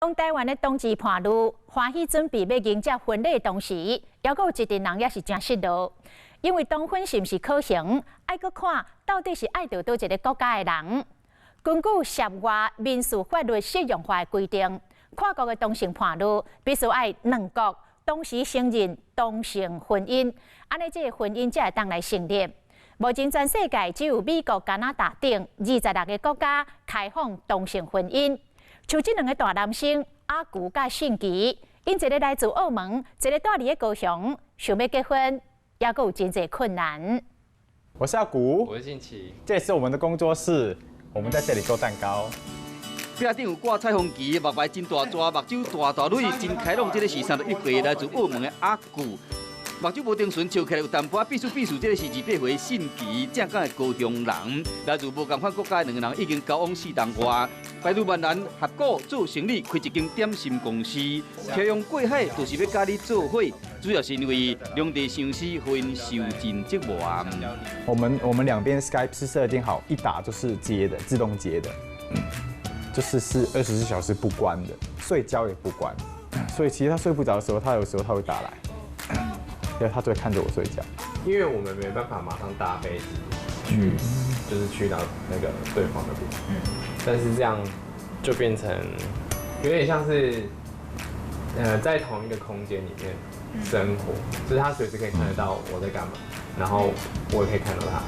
当台湾的同志伴侣欢喜准备要迎接婚礼的同时，也有一群人也是真失落，因为当婚是毋是可行，爱搁看到底是爱到倒一个国家的人。根据涉外民事法律适用法的规定，跨国的同性伴侣必须爱两国同时承认同性婚姻，安尼这个婚姻才会当来成立。目前全世界只有美国、加拿大等26个国家开放同性婚姻。像这两个大男生阿古甲信吉，因一个来自澳门，一个住伫高雄，想要结婚，也阁有真侪困难。我是阿古，我是信奇，这也是我们的工作室，我们在这里做蛋糕。壁顶有挂彩虹旗，目牌真大抓，目睭大大蕊，真开朗。这个是31岁来自澳门的阿古。目睭无定顺，笑起来有淡薄仔避暑。这个是28岁信奇，正港的高雄人，来自无共款国家的两个人已经交往4年外，百度万难合股做生意，开一间点心公司，漂洋过海就是要甲你做伙，主要是因为两地相思，婚姻受尽折磨。我们两边 Skype 是设定好，一打就是接的，自动接的，就是24小时不关的，睡觉也不关，所以其实他睡不着的时候，有时候他会打来。因为他就会看着我睡觉，因为我们没办法马上搭飞机就是去到那个对方那边，但是这样就变成有点像是在同一个空间里面生活，就是他随时可以看得到我在干嘛，然后我也可以看到他。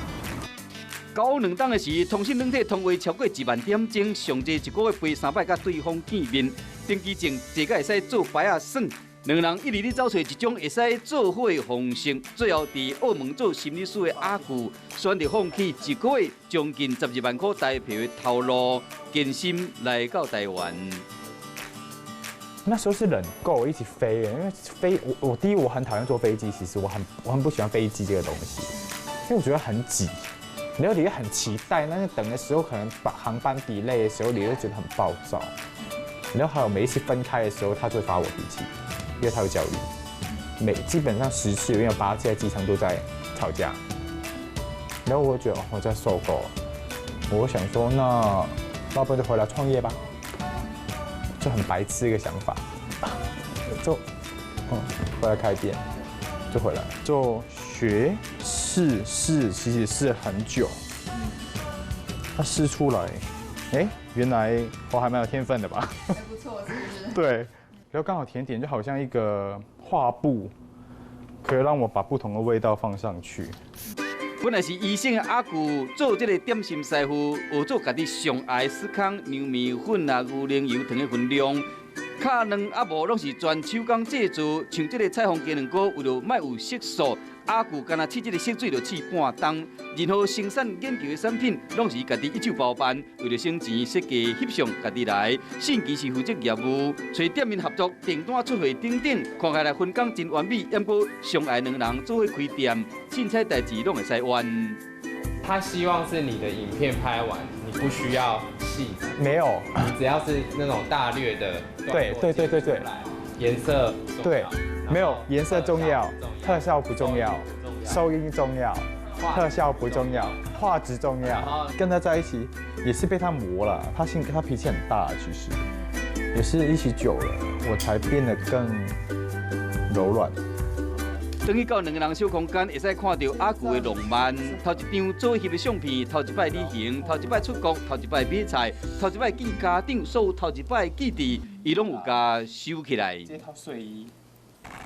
交往2档的时，同性两体通话超过1万点钟，上济一个月飞3摆甲对方见面，登记证坐甲会使做牌啊算。两个人一直咧找找一种会使做伙的方式，最后伫澳门做心理师的阿古选择放弃一个月将近12万块台票的头路，艰辛来到台湾。那时候是忍够一起飞，因为我第一我很讨厌坐飞机，其实我很不喜欢飞机这个东西，因为我觉得很挤，然后你也很期待，但是等的时候可能把航班 delay 的时候，你会觉得很暴躁，然后还有每一次分开的时候，他就会发我脾气。因为他有焦虑，基本上10次有8次在机场都在吵架，然后我就觉得我真的受够了，我想说那要不然就回来创业吧，就很白痴一个想法，就回来开店，就回来就学试，其实试很久，他试出来，原来我还蛮有天分的吧，还不错，是不是？对。然后刚好甜点就好像一个画布，可以让我把不同的味道放上去。本来是医生的阿古做这个点心师傅，学做家己上爱司康、牛米粉啊、牛奶油糖的分量，卡两阿婆拢是全手工制作，像这个彩虹鸡卵糕，为了卖有色素，阿古干那试这个色水就试半冬，任何生产研究的产品，拢是家己一手包办，为了省钱设计翕相家己来。信奇是负责业务，找店面合作、订单出货等等，看起来分工真完美。不过相爱两人做伙开店，凊彩代志拢会使完。他希望是你的影片拍完，你不需要戏，没有，你只要是那种大略的，对，颜色对，没有颜色重要，特效不重要，收音重要，特效不重要，画质重要。跟他在一起也是被他磨了，他脾气很大，其实也是一起久了，我才变得更柔软。等于到两个人小空间，会使看到阿古的浪漫。头一张做翕的相片，头一摆旅行，头一摆出国，头一摆买菜，头一摆见家长，所有头一摆记忆，伊拢有加收起来。这套睡衣，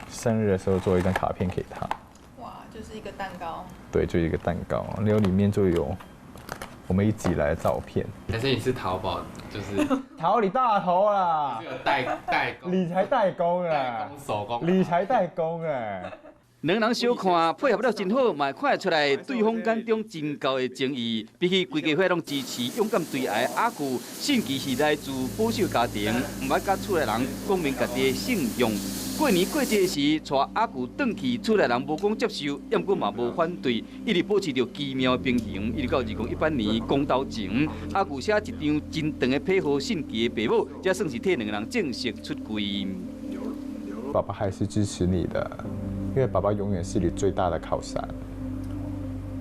生日的时候做一张卡片给他。哇，就是一个蛋糕。对，就一个蛋糕，然后里面就有我们一起来的照片。还是你是淘宝，就是淘你大头啦！这个代工，理财代工啊，手工，理财代工啊。两人相看配合了真好，嘛看得出来对方眼中真高的情谊。比起规家伙拢支持勇敢对爱的阿古，信奇是来自保守家庭，唔捌甲厝内人讲明家己的信用。过年过节时，带阿古转去，厝内人无讲接受，也毋过嘛无反对，一直保持着奇妙平衡。一直到2018年公投前，阿古写一张真长的配合信奇的爸母，才算是替两个人正式出柜。爸爸还是支持你的。因为爸爸永远是你最大的靠山。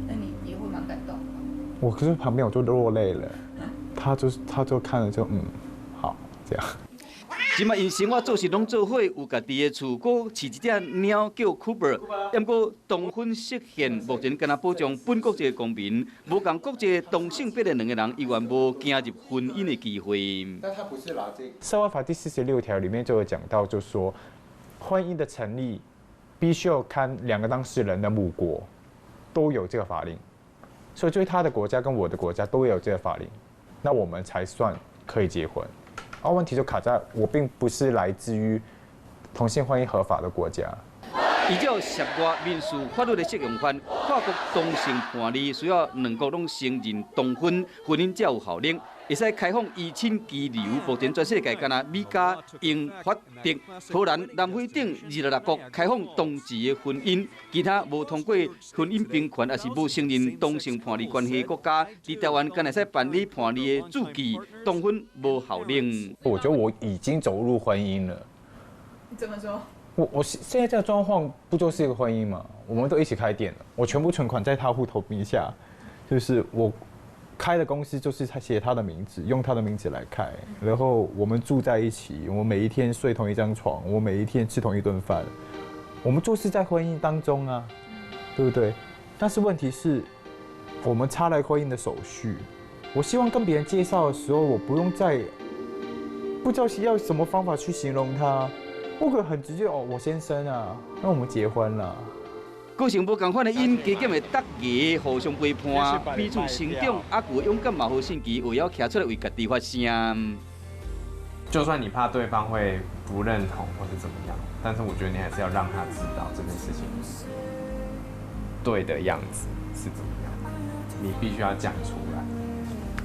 那你也会蛮感动。我可是旁边我就落泪了，他就看了就好这样。即卖因生活做事拢做伙，有家己的厝，搁饲一只猫叫 Cooper， 抑过同婚实现，目前敢若保障本国籍的公民，无共国籍同性别的两个人，依然无进入婚姻的机会。但他不是拿这个。社会法第46条里面就有讲到，就说婚姻的成立必须要看两个当事人的母国都有这个法令，所以就是他的国家跟我的国家都有这个法令，那我们才算可以结婚。问题就卡在我并不是来自于同性婚姻合法的国家。依照涉外民事法律的适用范，跨国同性伴侣需要两国拢承认同婚，婚姻才有效力，会使开放移亲居留。目前全世界敢若美加、英、法、德、荷兰、南非等26国开放同志的婚姻，其他无通过婚姻平权，也是无承认同性伴侣关系的国家，伫台湾敢会使办理伴侣的注记，同婚无效力。我觉得我已经走入婚姻了。你怎么说？我现在这个状况不就是一个婚姻吗？我们都一起开店了，我全部存款在他户头名下，就是我开的公司就是他写他的名字，用他的名字来开，然后我们住在一起，我每一天睡同一张床，我每一天吃同一顿饭，我们就是在婚姻当中啊，对不对？但是问题是，我们差了婚姻的手续，我希望跟别人介绍的时候，我不用再不知道要什么方法去形容他。我可很直接哦，我先生啊，那我们结婚了。个性无共款的因，加减的搭牙互相陪伴，彼此成长。阿古勇敢冒好信机，为了站出来为家己发声。就算你怕对方会不认同或是怎么样，但是我觉得你还是要让他知道这件事情对的样子是怎么样，你必须要讲出来。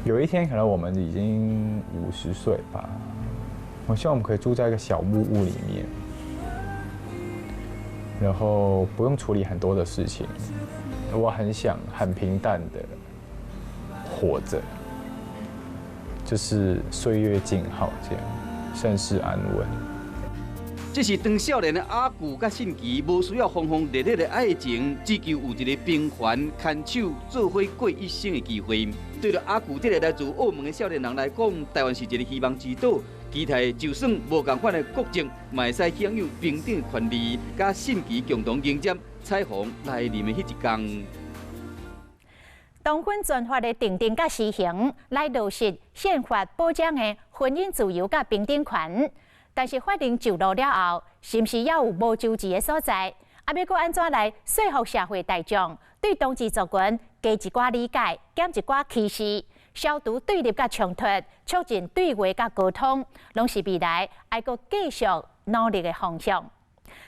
有一天可能我们已经50岁吧。我希望我们可以住在一个小木屋里面，然后不用处理很多的事情。我很想很平淡的活着，就是岁月静好这样，甚是安稳。这是当少年的阿古甲信琪，无需要轰轰烈烈的爱情，只求有一个平凡牵手做伙过一生的机会。对着阿古这个来自澳门的少年人来讲，台湾是一个希望之岛。期待就算无共款的国籍，嘛会使享有平等的权利，甲信琪共同迎接彩虹来临的迄一天。同婚专法的订定甲施行，来落实宪法保障的婚姻自由甲平等权。但是法令就路了后，是毋是也有无周知的所在？要搁安怎来说服社会大众对同志族群加一寡理解，减一寡歧视？消除对立甲冲突，促进对话甲沟通，拢是未来爱阁继续努力的方向。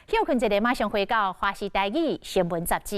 休困一个马上回到《华视台语新闻杂志》。